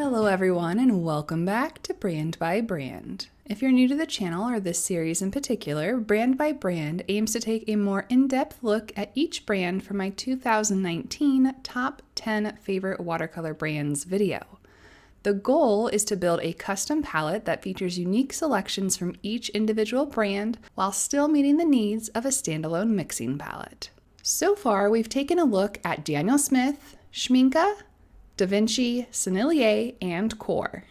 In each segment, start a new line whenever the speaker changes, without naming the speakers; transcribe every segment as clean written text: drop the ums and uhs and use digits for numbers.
Hello everyone and welcome back to Brand by Brand. If you're new to the channel or this series in particular, Brand by Brand aims to take a more in-depth look at each brand from my 2019 Top 10 Favorite Watercolor Brands video. The goal is to build a custom palette that features unique selections from each individual brand while still meeting the needs of a standalone mixing palette. So far, we've taken a look at Daniel Smith, Schmincke, Da Vinci, Sennelier, and Core.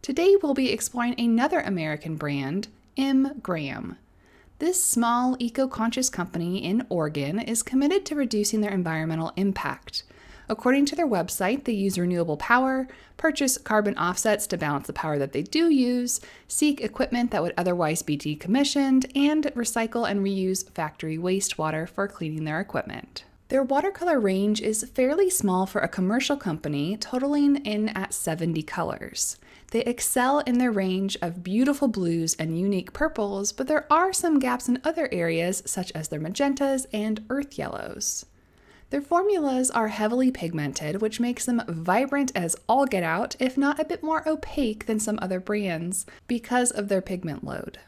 Today we'll be exploring another American brand, M. Graham. This small, eco-conscious company in Oregon is committed to reducing their environmental impact. According to their website, they use renewable power, purchase carbon offsets to balance the power that they do use, seek equipment that would otherwise be decommissioned, and recycle and reuse factory wastewater for cleaning their equipment. Their watercolor range is fairly small for a commercial company, totaling in at 70 colors. They excel in their range of beautiful blues and unique purples, but there are some gaps in other areas, such as their magentas and earth yellows. Their formulas are heavily pigmented, which makes them vibrant as all get out, if not a bit more opaque than some other brands, because of their pigment load.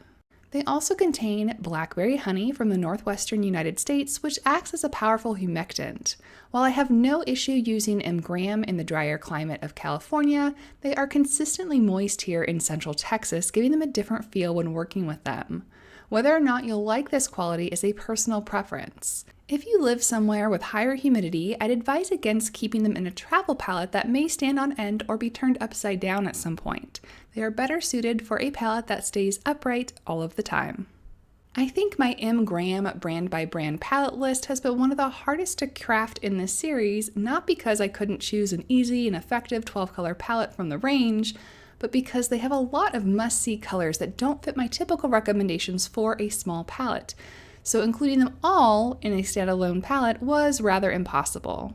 They also contain blackberry honey from the northwestern United States, which acts as a powerful humectant. While I have no issue using M. Graham in the drier climate of California, they are consistently moist here in central Texas, giving them a different feel when working with them. Whether or not you'll like this quality is a personal preference. If you live somewhere with higher humidity, I'd advise against keeping them in a travel palette that may stand on end or be turned upside down at some point. They are better suited for a palette that stays upright all of the time. I think my M. Graham brand by brand palette list has been one of the hardest to craft in this series, not because I couldn't choose an easy and effective 12-color palette from the range, but because they have a lot of must-see colors that don't fit my typical recommendations for a small palette. So including them all in a standalone palette was rather impossible.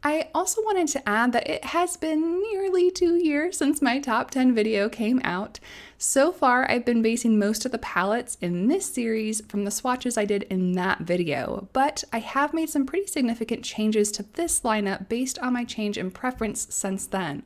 I also wanted to add that it has been nearly 2 years since my top 10 video came out. So far, I've been basing most of the palettes in this series from the swatches I did in that video, but I have made some pretty significant changes to this lineup based on my change in preference since then.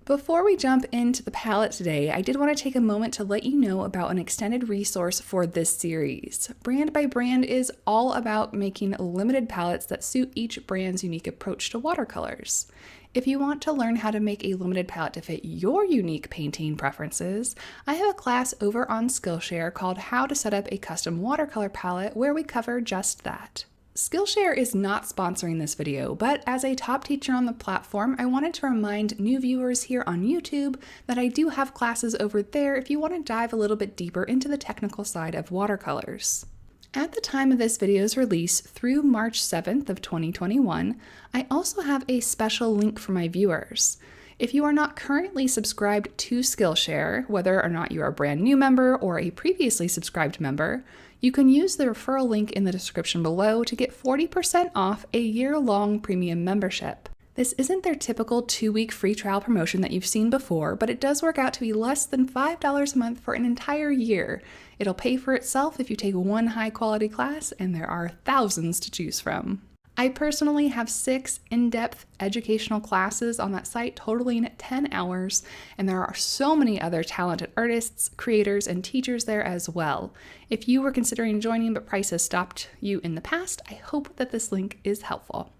Before we jump into the palette today, I did want to take a moment to let you know about an extended resource for this series. Brand by Brand is all about making limited palettes that suit each brand's unique approach to watercolors. If you want to learn how to make a limited palette to fit your unique painting preferences, I have a class over on Skillshare called How to Set Up a Custom Watercolor Palette where we cover just that. Skillshare is not sponsoring this video, but as a top teacher on the platform, I wanted to remind new viewers here on YouTube that I do have classes over there if you want to dive a little bit deeper into the technical side of watercolors. At the time of this video's release, through March 7th of 2021, I also have a special link for my viewers. If you are not currently subscribed to Skillshare, whether or not you are a brand new member or a previously subscribed member, you can use the referral link in the description below to get 40% off a year-long premium membership. This isn't their typical 2-week free trial promotion that you've seen before, but it does work out to be less than $5 a month for an entire year. It'll pay for itself if you take one high-quality class, and there are thousands to choose from. I personally have 6 in-depth educational classes on that site totaling 10 hours, and there are so many other talented artists, creators, and teachers there as well. If you were considering joining but price has stopped you in the past, I hope that this link is helpful.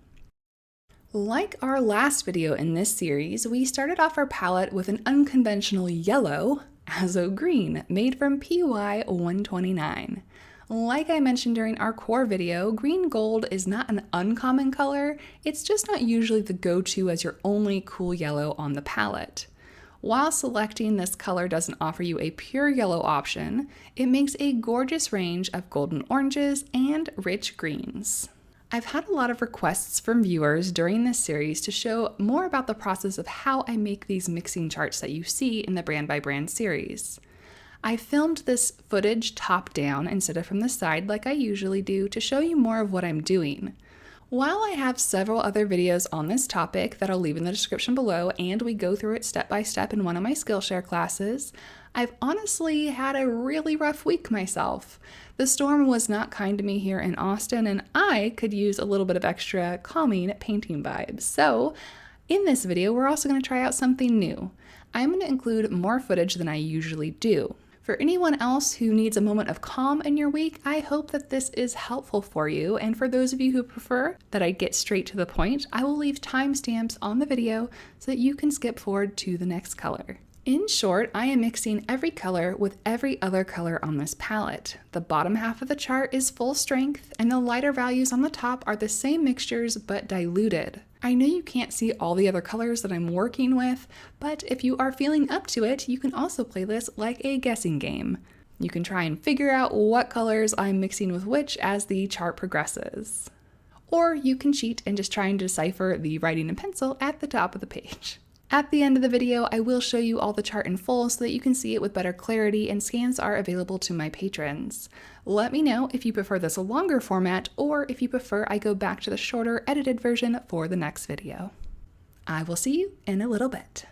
Like our last video in this series, we started off our palette with an unconventional yellow, Azo Green, made from PY 129. Like I mentioned during our core video, green gold is not an uncommon color, it's just not usually the go-to as your only cool yellow on the palette. While selecting this color doesn't offer you a pure yellow option, it makes a gorgeous range of golden oranges and rich greens. I've had a lot of requests from viewers during this series to show more about the process of how I make these mixing charts that you see in the Brand by Brand series. I filmed this footage top down instead of from the side like I usually do to show you more of what I'm doing. While I have several other videos on this topic that I'll leave in the description below and we go through it step by step in one of my Skillshare classes, I've honestly had a really rough week myself. The storm was not kind to me here in Austin and I could use a little bit of extra calming painting vibes. So In this video, we're also going to try out something new. I'm going to include more footage than I usually do. For anyone else who needs a moment of calm in your week, I hope that this is helpful for you. And for those of you who prefer that I get straight to the point, I will leave timestamps on the video so that you can skip forward to the next color. In short, I am mixing every color with every other color on this palette. The bottom half of the chart is full strength, and the lighter values on the top are the same mixtures but diluted. I know you can't see all the other colors that I'm working with, but if you are feeling up to it, you can also play this like a guessing game. You can try and figure out what colors I'm mixing with which as the chart progresses. Or you can cheat and just try and decipher the writing in pencil at the top of the page. At the end of the video, I will show you all the chart in full so that you can see it with better clarity, and scans are available to my patrons. Let me know if you prefer this longer format or if you prefer I go back to the shorter edited version for the next video. I will see you in a little bit.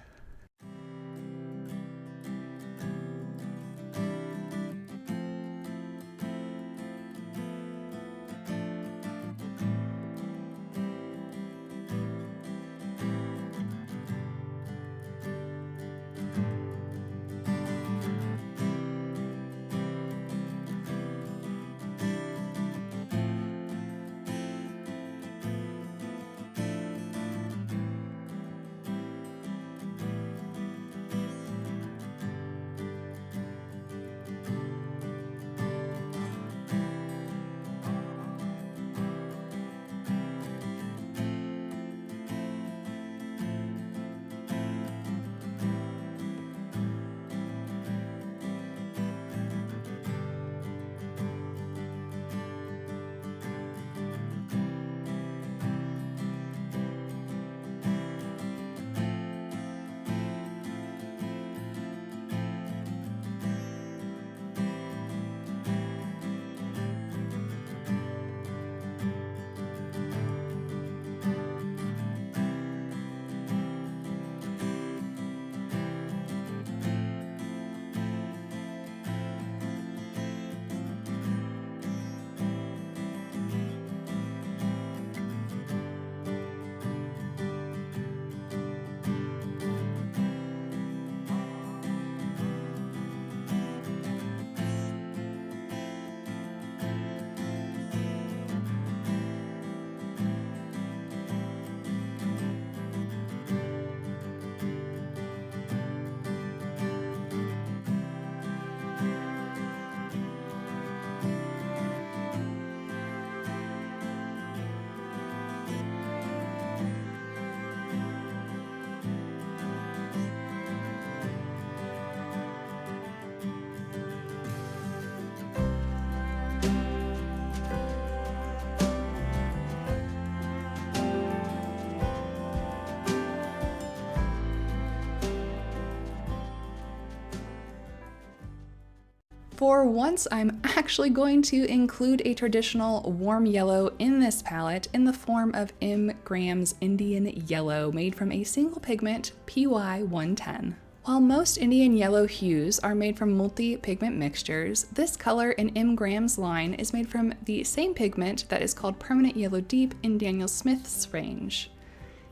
For once, I'm actually going to include a traditional warm yellow in this palette in the form of M. Graham's Indian Yellow, made from a single pigment, PY110. While most Indian yellow hues are made from multi-pigment mixtures, this color in M. Graham's line is made from the same pigment that is called Permanent Yellow Deep in Daniel Smith's range.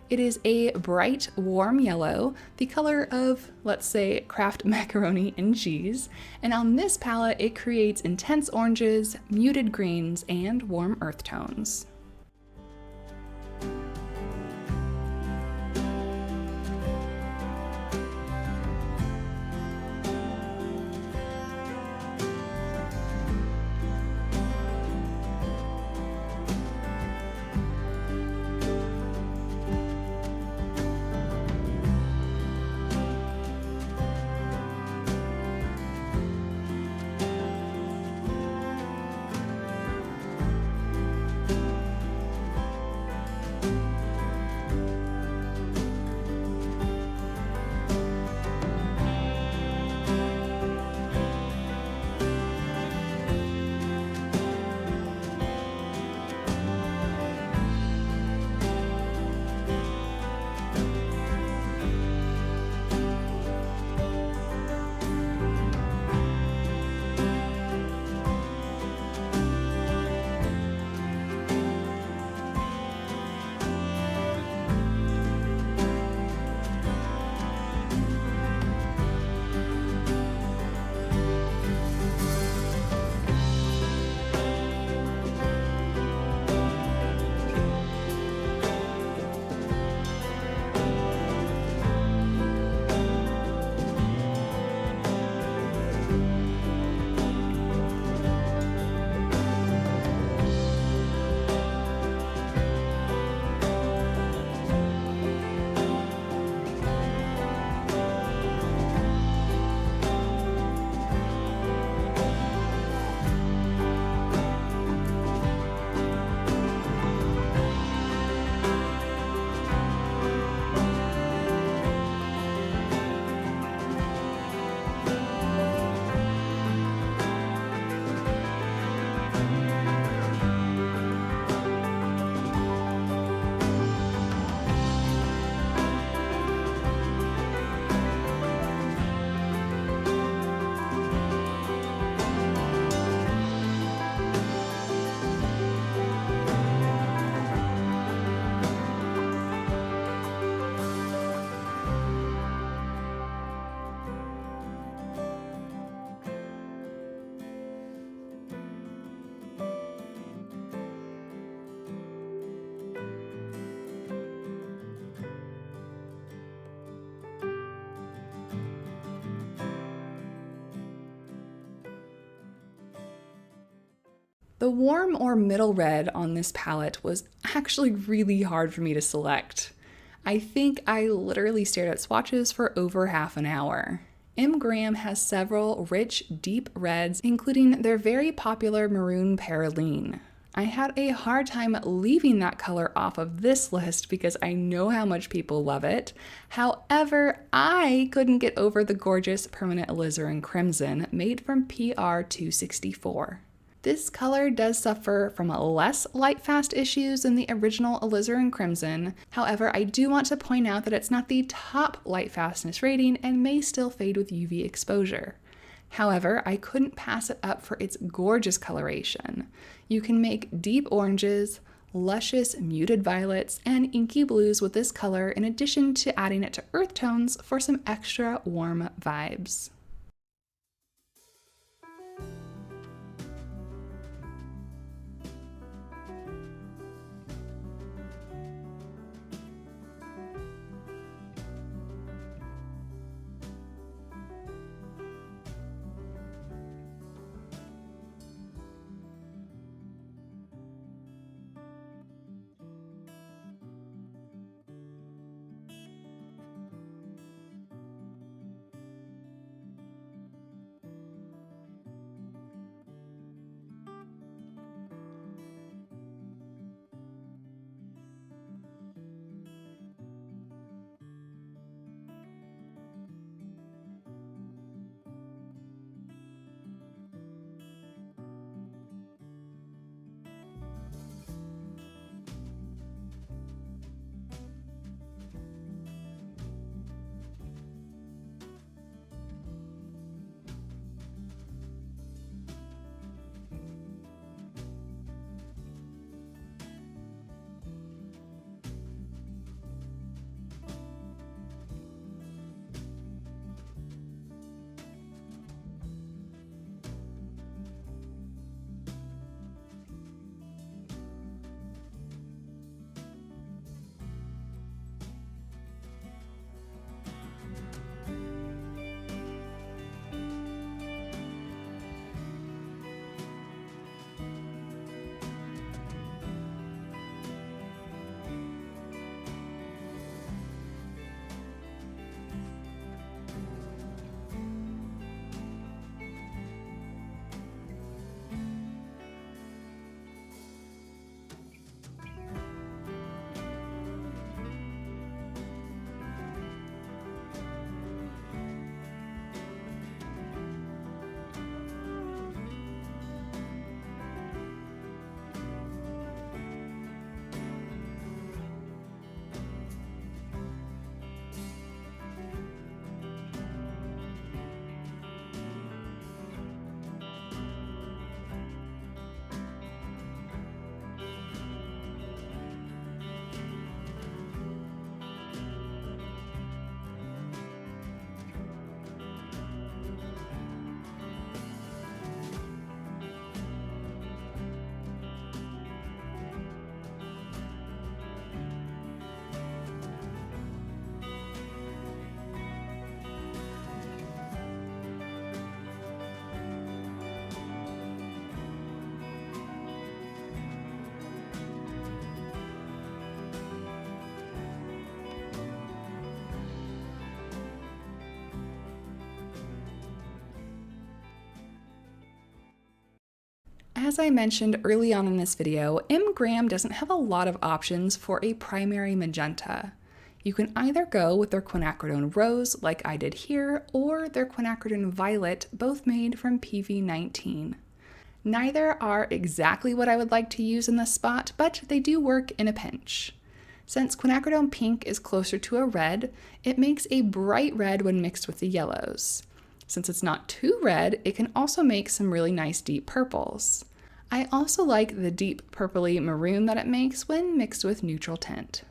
It is a bright, warm yellow, the color of, let's say, Kraft macaroni and cheese, and on this palette it creates intense oranges, muted greens, and warm earth tones. The warm or middle red on this palette was actually really hard for me to select. I think I literally stared at swatches for over half an hour. M. Graham has several rich, deep reds, including their very popular maroon perylene. I had a hard time leaving that color off of this list because I know how much people love it. However, I couldn't get over the gorgeous permanent alizarin crimson made from PR 264. This color does suffer from less light fast issues than the original alizarin crimson. However, I do want to point out that it's not the top light fastness rating and may still fade with UV exposure. However, I couldn't pass it up for its gorgeous coloration. You can make deep oranges, luscious muted violets, and inky blues with this color in addition to adding it to earth tones for some extra warm vibes. As I mentioned early on in this video, M. Graham doesn't have a lot of options for a primary magenta. You can either go with their quinacridone rose, like I did here, or their quinacridone violet, both made from PV19. Neither are exactly what I would like to use in this spot, but they do work in a pinch. Since quinacridone pink is closer to a red, it makes a bright red when mixed with the yellows. Since it's not too red, it can also make some really nice deep purples. I also like the deep purpley maroon that it makes when mixed with neutral tint.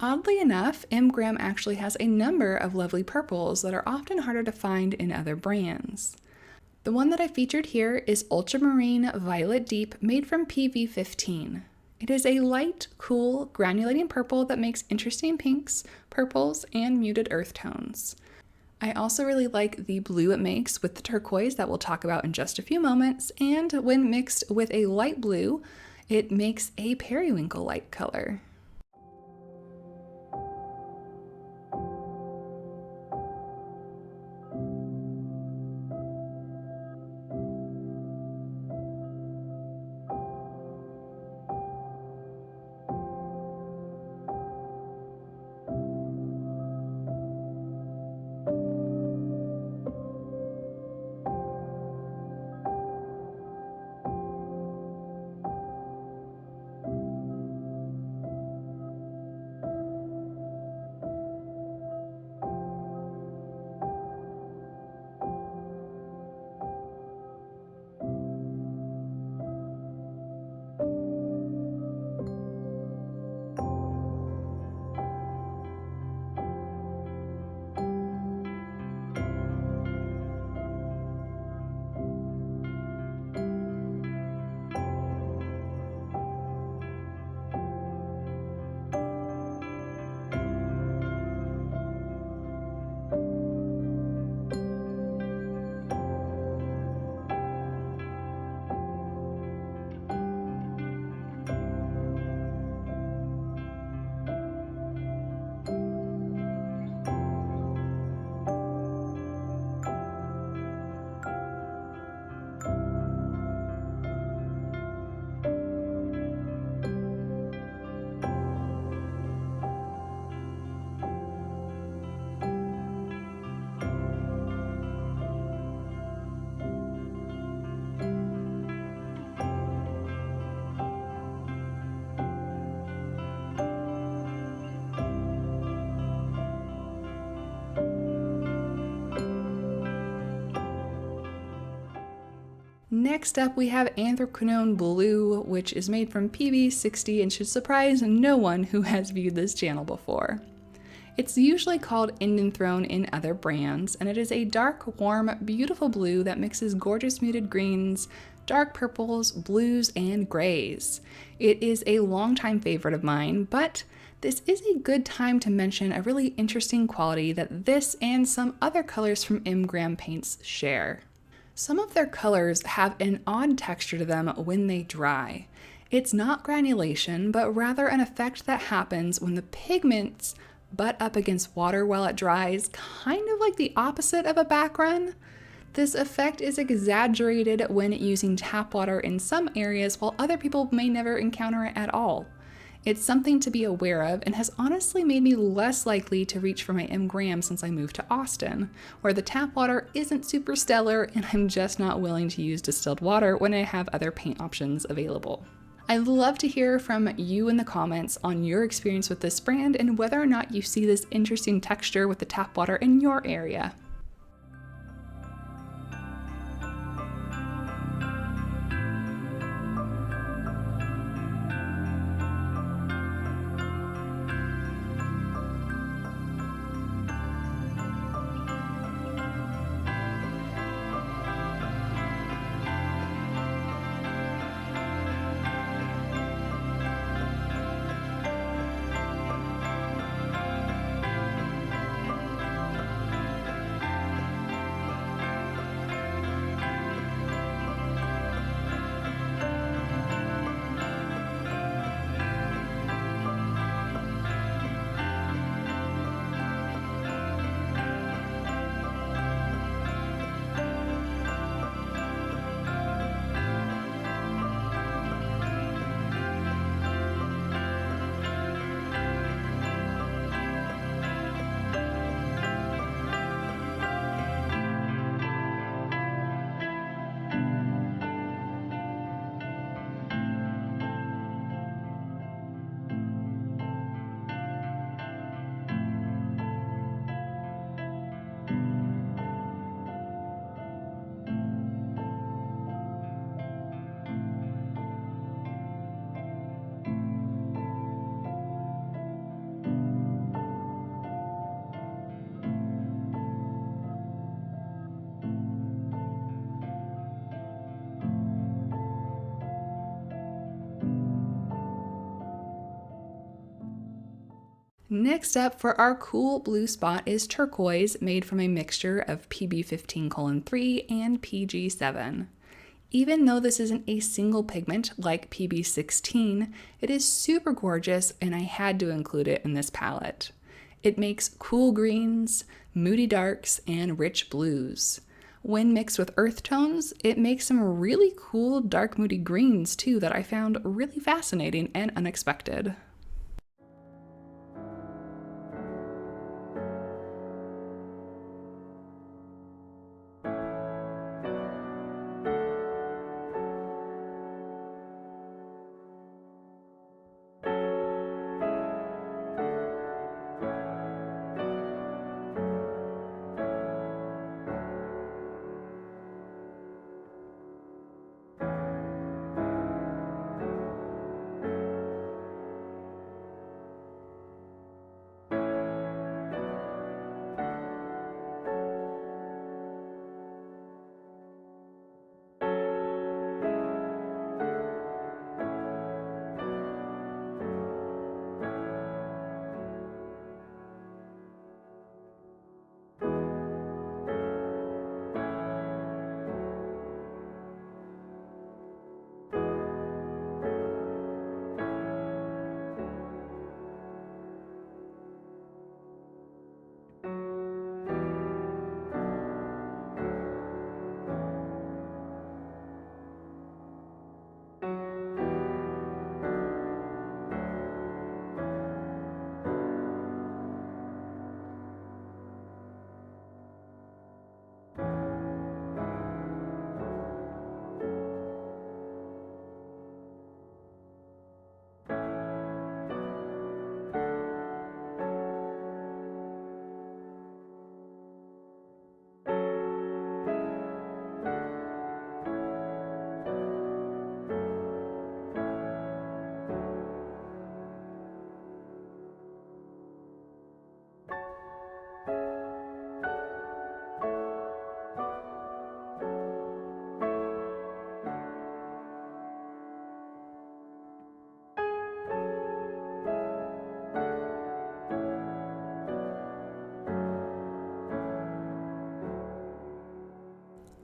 Oddly enough, Graham actually has a number of lovely purples that are often harder to find in other brands. The one that I featured here is Ultramarine Violet Deep, made from PV15. It is a light, cool, granulating purple that makes interesting pinks, purples, and muted earth tones. I also really like the blue it makes with the turquoise that we'll talk about in just a few moments, and when mixed with a light blue, it makes a periwinkle-like color. Next up, we have Anthraquinone Blue, which is made from PB60 and should surprise no one who has viewed this channel before. It's usually called Indian Throne in other brands, and it is a dark, warm, beautiful blue that mixes gorgeous muted greens, dark purples, blues, and grays. It is a longtime favorite of mine, but this is a good time to mention a really interesting quality that this and some other colors from Graham paints share. Some of their colors have an odd texture to them when they dry. It's not granulation, but rather an effect that happens when the pigments butt up against water while it dries, kind of like the opposite of a back run. This effect is exaggerated when using tap water in some areas, while other people may never encounter it at all. It's something to be aware of and has honestly made me less likely to reach for my Graham since I moved to Austin, where the tap water isn't super stellar and I'm just not willing to use distilled water when I have other paint options available. I'd love to hear from you in the comments on your experience with this brand and whether or not you see this interesting texture with the tap water in your area. Next up for our cool blue spot is turquoise, made from a mixture of PB15:3 and PG7. Even though this isn't a single pigment like PB16, it is super gorgeous and I had to include it in this palette. It makes cool greens, moody darks, and rich blues. When mixed with earth tones, it makes some really cool dark moody greens too that I found really fascinating and unexpected.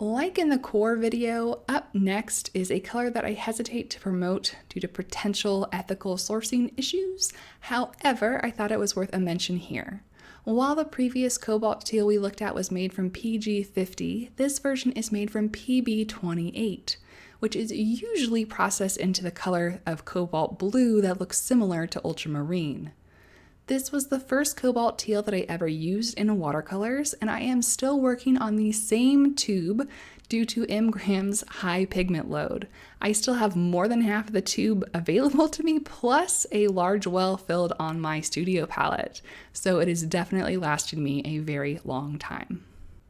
Like in the core video, up next is a color that I hesitate to promote due to potential ethical sourcing issues. However, I thought it was worth a mention here. While the previous cobalt teal we looked at was made from PG50, this version is made from PB28, which is usually processed into the color of cobalt blue that looks similar to ultramarine. This was the first cobalt teal that I ever used in watercolors, and I am still working on the same tube due to Mgram's high pigment load. I still have more than half of the tube available to me, plus a large well filled on my studio palette, so it has definitely lasted me a very long time.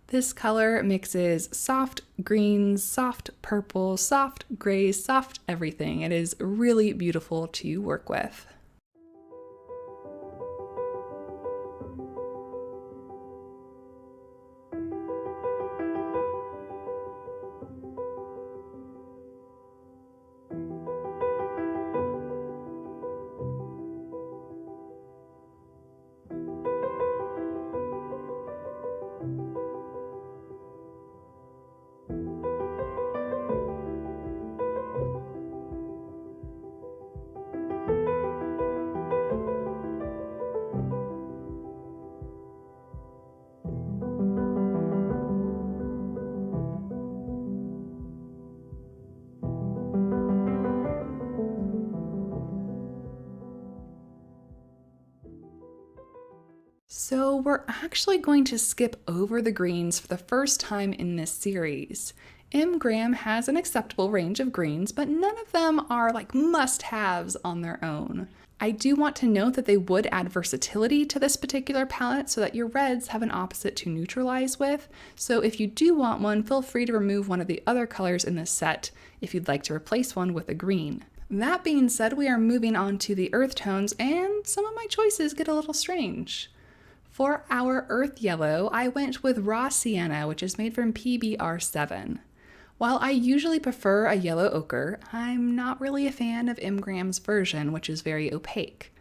This color mixes soft greens, soft purple, soft grays, soft everything. It is really beautiful to work with. So we're actually going to skip over the greens for the first time in this series. Mgram has an acceptable range of greens, but none of them are like must-haves on their own. I do want to note that they would add versatility to this particular palette so that your reds have an opposite to neutralize with. So if you do want one, feel free to remove one of the other colors in this set if you'd like to replace one with a green. That being said, we are moving on to the earth tones, and some of my choices get a little strange. For our earth yellow, I went with raw sienna, which is made from PBR7. While I usually prefer a yellow ochre, I'm not really a fan of Mgram's version, which is very opaque.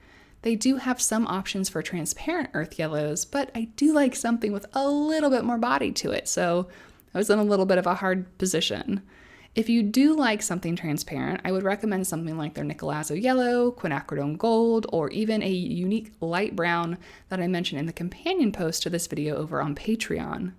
They do have some options for transparent earth yellows, but I do like something with a little bit more body to it, so I was in a little bit of a hard position. If you do like something transparent, I would recommend something like their Nicolazzo Yellow, Quinacridone Gold, or even a unique light brown that I mentioned in the companion post to this video over on Patreon.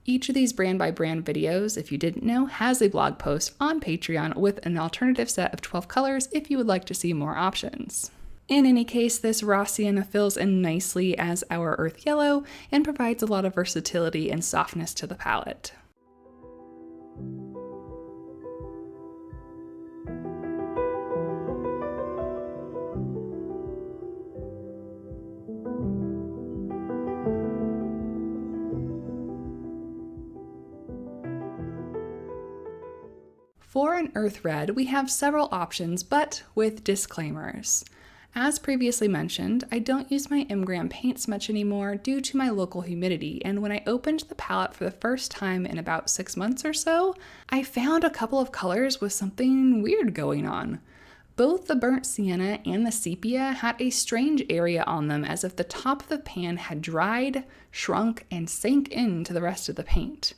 Each of these brand by brand videos, if you didn't know, has a blog post on Patreon with an alternative set of 12 colors if you would like to see more options. In any case, this raw sienna fills in nicely as our earth yellow and provides a lot of versatility and softness to the palette. For an earth red, we have several options, but with disclaimers. As previously mentioned, I don't use my Mgram paints much anymore due to my local humidity, and when I opened the palette for the first time in about 6 months or so, I found a couple of colors with something weird going on. Both the burnt sienna and the sepia had a strange area on them, as if the top of the pan had dried, shrunk, and sank into the rest of the paint.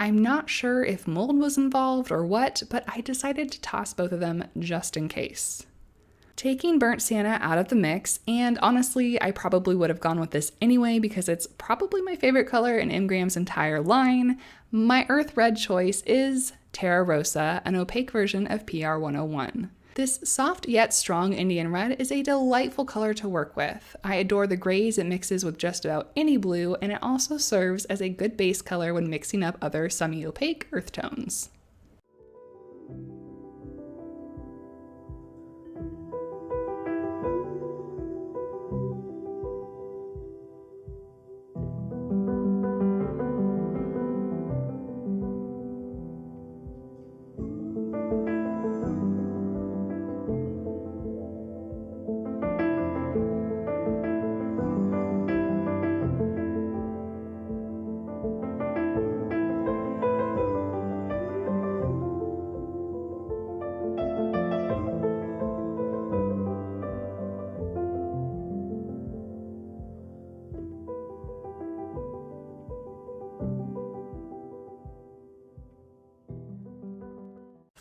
I'm not sure if mold was involved or what, but I decided to toss both of them just in case. Taking burnt sienna out of the mix, and honestly, I probably would have gone with this anyway because it's probably my favorite color in Mgram's entire line, my earth red choice is Terra Rosa, an opaque version of PR 101. This soft yet strong Indian red is a delightful color to work with. I adore the grays it mixes with just about any blue, and it also serves as a good base color when mixing up other semi-opaque earth tones.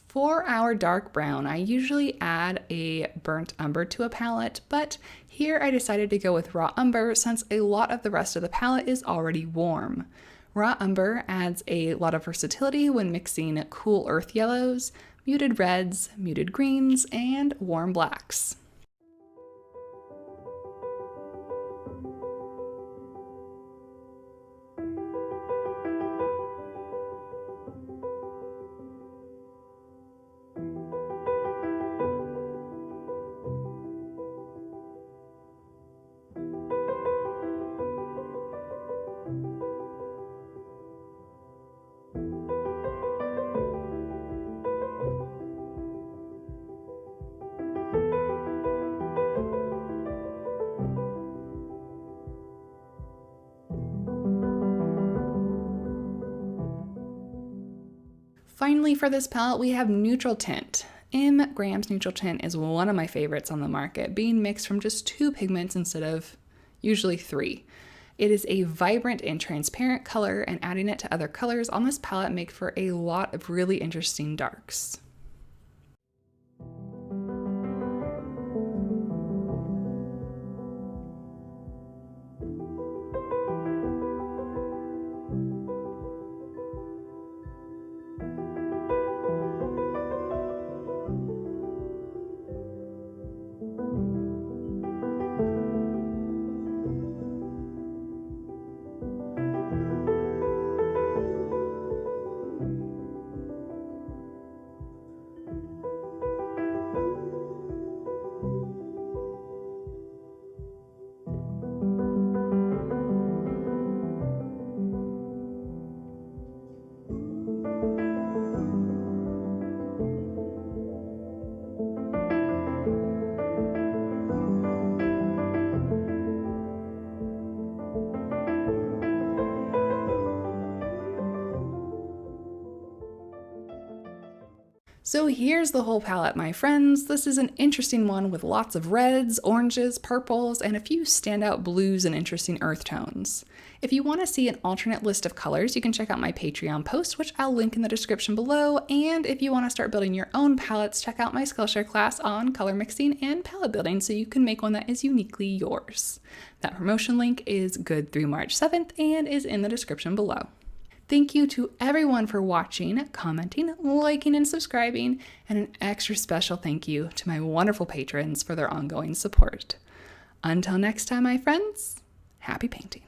For our dark brown, I usually add a burnt umber to a palette, but here I decided to go with raw umber since a lot of the rest of the palette is already warm. Raw umber adds a lot of versatility when mixing cool earth yellows, muted reds, muted greens, and warm blacks. Finally, for this palette, we have Neutral Tint. Mgram's Neutral Tint is one of my favorites on the market, being mixed from just 2 pigments instead of usually 3. It is a vibrant and transparent color, and adding it to other colors on this palette make for a lot of really interesting darks. So here's the whole palette, my friends. This is an interesting one with lots of reds, oranges, purples, and a few standout blues and interesting earth tones. If you want to see an alternate list of colors, you can check out my Patreon post, which I'll link in the description below. And if you want to start building your own palettes, check out my Skillshare class on color mixing and palette building so you can make one that is uniquely yours. That promotion link is good through March 7th and is in the description below. Thank you to everyone for watching, commenting, liking, and subscribing, and an extra special thank you to my wonderful patrons for their ongoing support. Until next time, my friends, happy painting.